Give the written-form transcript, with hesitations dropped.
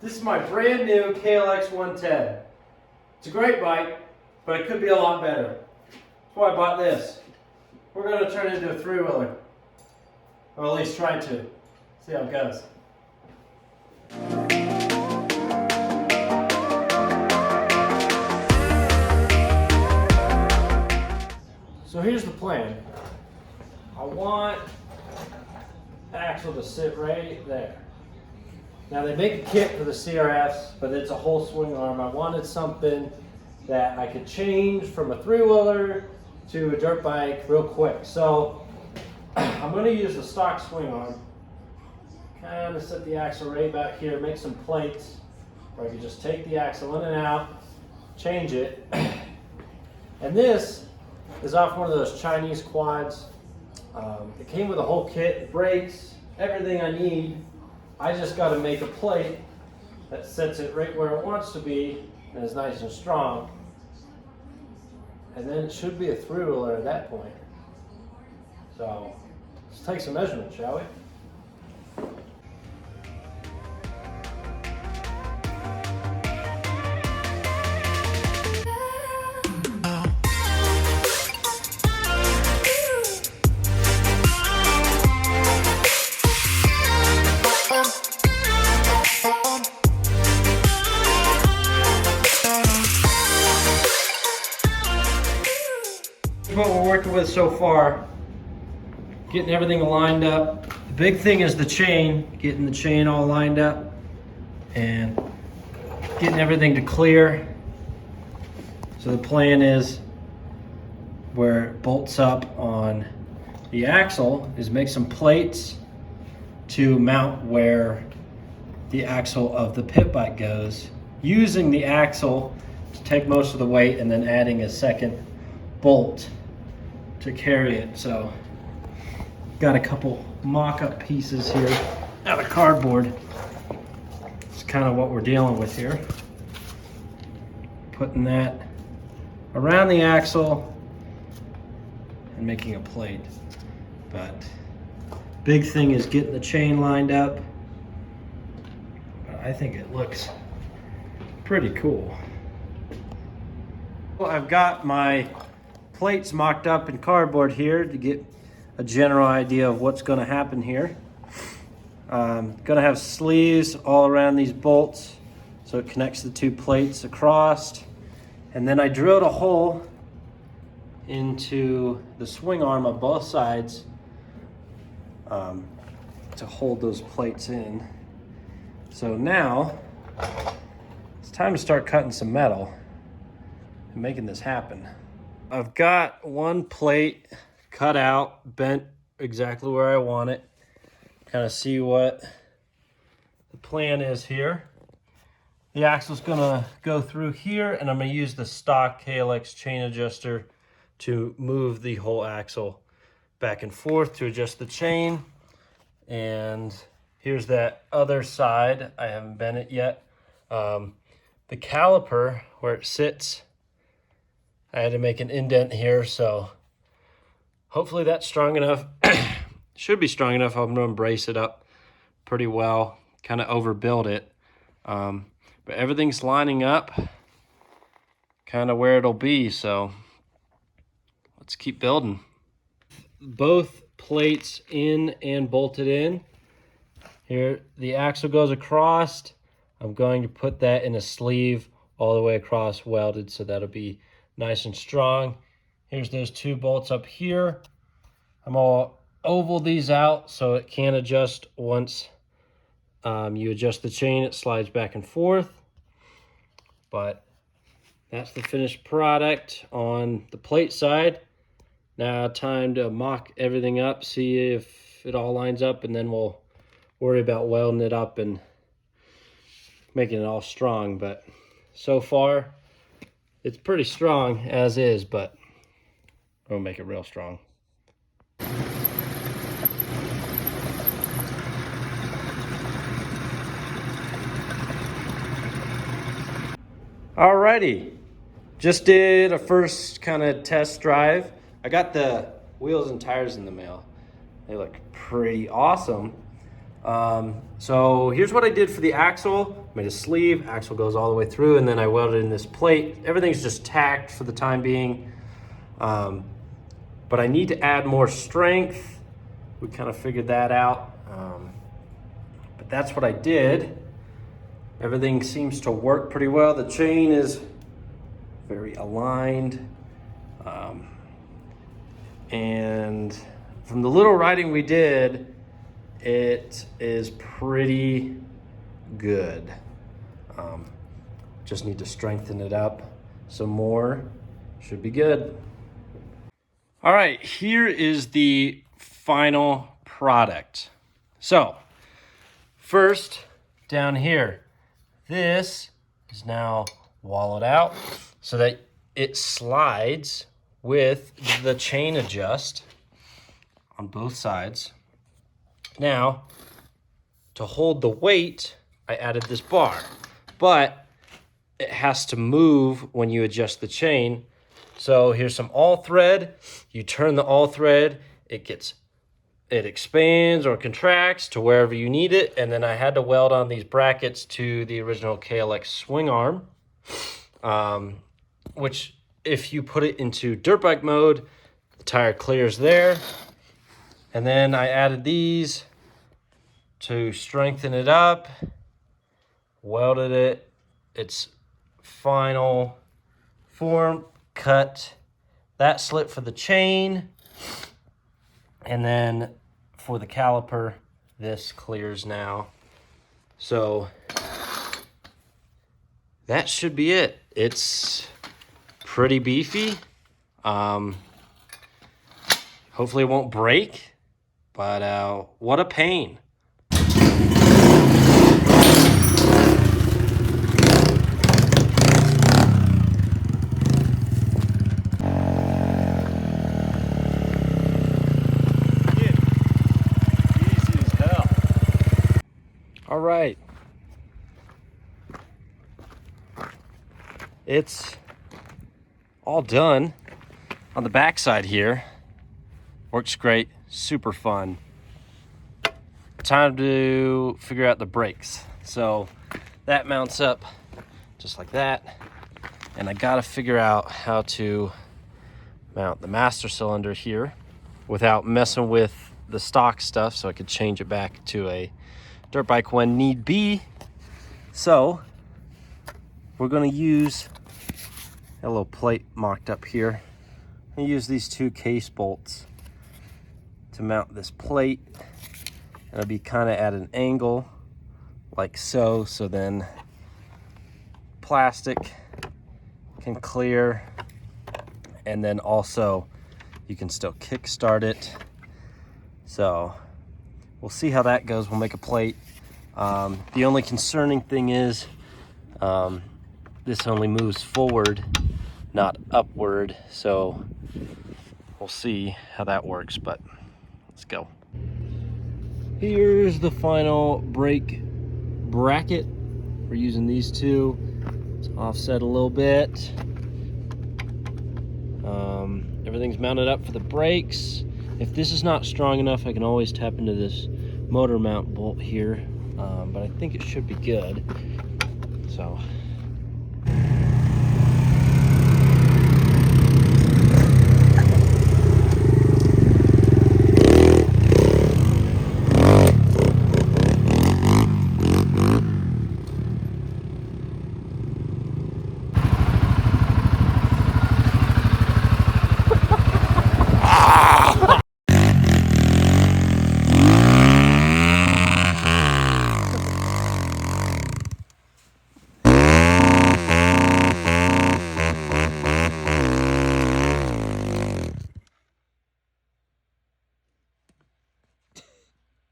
This is my brand new KLX 110. It's a great bike, but it could be a lot better. That's why I bought this. We're going to turn it into a three-wheeler. Or at least try to. See how it goes. So here's the plan. I want the axle to sit right there. Now they make a kit for the CRFs, but it's a whole swing arm. I wanted something that I could change from a three-wheeler to a dirt bike real quick. So I'm going to use the stock swing arm. Kind of set the axle right back here, make some plates where I can just take the axle in and out, change it. And this is off one of those Chinese quads. It came with a whole kit, brakes, everything I need. I just got to make a plate that sets it right where it wants to be and is nice and strong. And then it should be a three-wheeler at that point. So let's take some measurements, shall we? What we're working with so far, getting everything lined up. The big thing is the chain, getting the chain all lined up and getting everything to clear. So the plan is where it bolts up on the axle is make some plates to mount where the axle of the pit bike goes, using the axle to take most of the weight and then adding a second bolt to carry it. So got a couple mock-up pieces here out of cardboard. It's kind of what we're dealing with here. Putting that around the axle and making a plate. But big thing is getting the chain lined up. But I think it looks pretty cool. Well, I've got my plates mocked up in cardboard here to get a general idea of what's going to happen here. Going to have sleeves all around these bolts so it connects the two plates across. And then I drilled a hole into the swing arm of both sides to hold those plates in. So now it's time to start cutting some metal and making this happen. I've got one plate cut out, bent exactly where I want it. Kind of see what the plan is here. The axle's gonna go through here and I'm gonna use the stock KLX chain adjuster to move the whole axle back and forth to adjust the chain. And here's that other side. I haven't bent it yet. The caliper, where it sits, I had to make an indent here, so hopefully that's strong enough. Should be strong enough. I'm going to brace it up pretty well, kind of overbuild it. But everything's lining up kind of where it'll be, so let's keep building. Both plates in and bolted in. Here, the axle goes across. I'm going to put that in a sleeve all the way across, welded, so that'll be nice and strong. Here's those two bolts up here. I'm gonna oval these out so it can adjust once you adjust the chain. It slides back and forth. But that's the finished product on the plate side. Now time to mock everything up, see if it all lines up, and then we'll worry about welding it up and making it all strong. But so far it's pretty strong as is, but we'll make it real strong. Alrighty, just did a first kind of test drive. I got the wheels and tires in the mail. They look pretty awesome. So here's what I did for the axle. Made a sleeve, axle goes all the way through, and then I welded in this plate. Everything's just tacked for the time being. But I need to add more strength. We kind of figured that out. But that's what I did. Everything seems to work pretty well. The chain is very aligned. And from the little writing we did, it is pretty good. Just need to strengthen it up some more. Should be good. All right, here is the final product. So, first, down here, this is now wallowed out so that it slides with the chain adjust on both sides. Now, to hold the weight, I added this bar, but it has to move when you adjust the chain. So here's some all thread. You turn the all thread, it expands or contracts to wherever you need it. And then I had to weld on these brackets to the original KLX swing arm, which if you put it into dirt bike mode, the tire clears there. And then I added these to strengthen it up, welded it, its final form, cut that slit for the chain, and then for the caliper, this clears now. So that should be it. It's pretty beefy. Hopefully it won't break, but what a pain. All right, it's all done on the back side here. Works great, super fun. Time to figure out the brakes. So that mounts up just like that. And I gotta figure out how to mount the master cylinder here without messing with the stock stuff, so I could change it back to a dirt bike when need be. So we're gonna use a little plate mocked up here. I use these two case bolts to mount this plate. It'll be kind of at an angle like so, so then plastic can clear, and then also you can still kick start it. So we'll see how that goes. We'll make a plate. The only concerning thing is this only moves forward, not upward. So we'll see how that works, but let's go. Here's the final brake bracket. We're using these two. Let's offset a little bit. Everything's mounted up for the brakes. If this is not strong enough, I can always tap into this motor mount bolt here, but I think it should be good. So